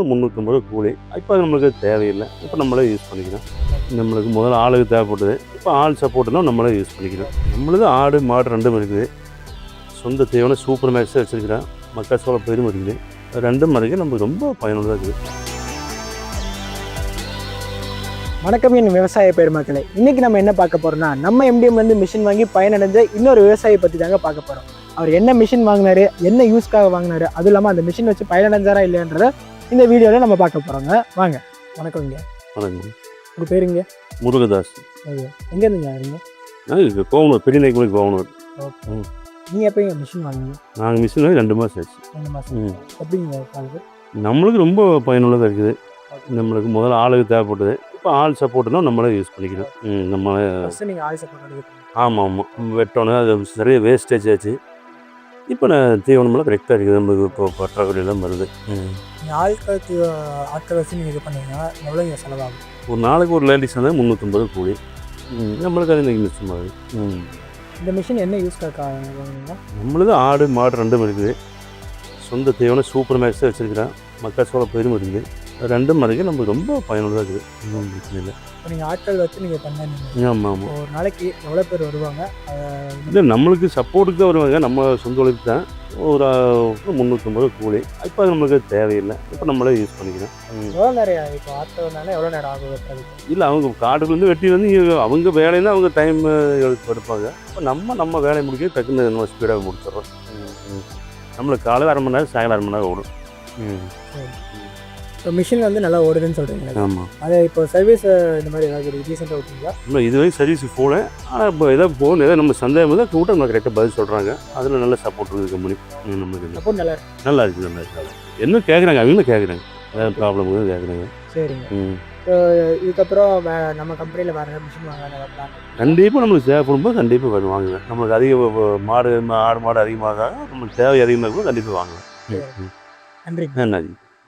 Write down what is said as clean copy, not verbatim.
350 கூலி. இப்போ அது நம்மளுக்கு தேவையில்லை. இப்போ நம்மளே யூஸ் பண்ணிக்கிறோம். நம்மளுக்கு முதல்ல ஆளுக்கு தேவைப்பட்டது. இப்போ ஆள் சப்போர்ட்னா நம்மளே யூஸ் பண்ணிக்கிறோம். நம்மளுக்கு ஆடு மாடு ரெண்டும் இருக்குது. சொந்த தீவனம் சூப்பர் மேக்ஸாக வச்சுருக்கிறேன். மக்காச்சோள பயிரும் இருக்குது. ரெண்டும் இருக்குது. நமக்கு ரொம்ப பயனுள்ளதாக இருக்குது. வணக்கம் என் விவசாய பெருமக்களே. இன்றைக்கி நம்ம என்ன பார்க்க போகிறோம்னா, நம்ம எம்டிஎம்லேருந்து மிஷின் வாங்கி பயனடைஞ்ச இன்னொரு விவசாயியை பற்றி தாங்க பார்க்க போகிறோம். அவர் என்ன மிஷின் வாங்கினாரு, என்ன யூஸ்க்காக வாங்கினாரு, அதுவும் இல்லாமல் அந்த மிஷின் வச்சு பயனடைஞ்சாரா இல்லைன்றத இந்த வீடியோவில் நம்ம பார்க்க போகிறோங்க. வாங்க. வணக்கம்ங்க. வணக்கம். உங்கள் பேருங்க? முருகதாஸ். எங்கேருந்துங்க இருங்க? நாங்கள் கோவனூர், பெரிய நாய்க்கு கோவனூர். ஓகே. நீங்கள் எப்போ இங்கே மிஷின் வாங்கினீங்க? நாங்கள் மிஷின் வாங்கி 2 மாதம் ஆச்சு. 2 மாதம். எப்படிங்க காலுக்கு? நம்மளுக்கு ரொம்ப பயனுள்ளதாக இருக்குது. நம்மளுக்கு முதல்ல ஆளுக்கு தேவைப்பட்டது. இப்போ ஆள் சப்போர்ட்னா நம்மளே யூஸ் பண்ணிக்கிறோம். நம்மளே. நீங்கள் ஆள் சப்போர்ட் எடுக்கிறீங்க? ஆமாம். வெட்டணும், அது நிறைய வேஸ்டேஜ் ஆச்சு. இப்போ நான் தீவனமெல்லாம் கரெக்டாக இருக்குது. நம்மளுக்கு இப்போ பற்றாக்குறையெல்லாம் வருது. நீங்கள் ஆட்கள் வச்சு நீங்கள் இது பண்ணீங்கன்னா எவ்வளோ இங்கே செலவாகும்? ஒரு நாளைக்கு ஒரு லேடிஸ் வந்து 350 கூலி. நம்மளுக்கு அது இன்றைக்கி மிச்சமாகுது. இந்த மிஷின் என்ன யூஸ்க்காக வாங்குனீங்க? நம்மளுக்கு ஆடு மாடு ரெண்டும் இருக்குது. சொந்த தீவனம் சூப்பர் மேக்ஸாக வச்சுருக்கிறேன். மக்காச்சோள பயிரும் இருக்குது. ரெண்டும் இருக்குது. நமக்கு ரொம்ப பயனுள்ளதாக இருக்குது. ஒன்றும் பிரச்சனை இல்லை. இப்போ நீங்கள் ஆட்கள் வச்சு நீங்கள் பண்ணீங்க. ஆமாம். ஒரு நாளைக்கு எவ்வளோ பேர் வருவாங்க? இல்லை, நம்மளுக்கு சப்போர்ட்டுக்கு தான் வருவாங்க. நம்ம சொந்த உழைப்பு தான். ஒரு 350 கூலி. இப்போ அது நம்மளுக்கு தேவையில்லை. இப்போ நம்மளே யூஸ் பண்ணிக்கிறோம். எவ்வளோ நேரம் இப்போ ஆட்கள் வந்தாலும் எவ்வளோ நேரம் ஆகும் வெட்டுறது? இல்லை, அவங்க காட்டுக்குள்ளேருந்து வெட்டி வந்து அவங்க வேலைன்னா அவங்க டைம் எடுப்பாங்க. இப்போ நம்ம வேலையை முடிக்க டக்குன்னு நம்ம ஸ்பீடாக முடிச்சிடுறோம். நம்மளுக்கு காலையில் 1/2 மணி நேரம், சாயங்காலம் 1/2 மணி நேரம் ஓடும். இப்போ மிஷின் வந்து நல்லா ஓடுதுன்னு சொல்கிறீங்க. ஆமாம். அது இப்போ சர்வீஸ் இந்த மாதிரி ஏதாவது ரீசெண்டாக ஓட்டுங்களா? இல்லை, இதுவரைக்கும் சர்வீஸுக்கு போனேன். ஆனால் இப்போ எதாவது போகணும், ஏதாவது நம்ம சந்தேகம் தான் கூட்டம் நம்ம கரெக்டாக பதில் சொல்கிறாங்க. அதில் நல்ல சப்போர்ட் இருக்குது கம்பெனி. நம்மளுக்கு சப்போர்ட் நல்லா இருக்குது. என்ன கேட்குறாங்க, அவங்களும் கேட்குறாங்க. ஏதாவது ப்ராப்ளம் கேட்குறாங்க. சரிங்க. இப்போ இதுக்கப்புறம் நம்ம கம்பெனியில் வேறு மிஷின் வாங்க கண்டிப்பாக நம்மளுக்கு தேவைப்படும்போது கண்டிப்பாக வாங்குவேன். நம்மளுக்கு அதிக ஆடு மாடு அதிகமாக நம்மளுக்கு தேவை அதிகமாக கூட கண்டிப்பாக வாங்குவேன். நன்றி. நன்றி.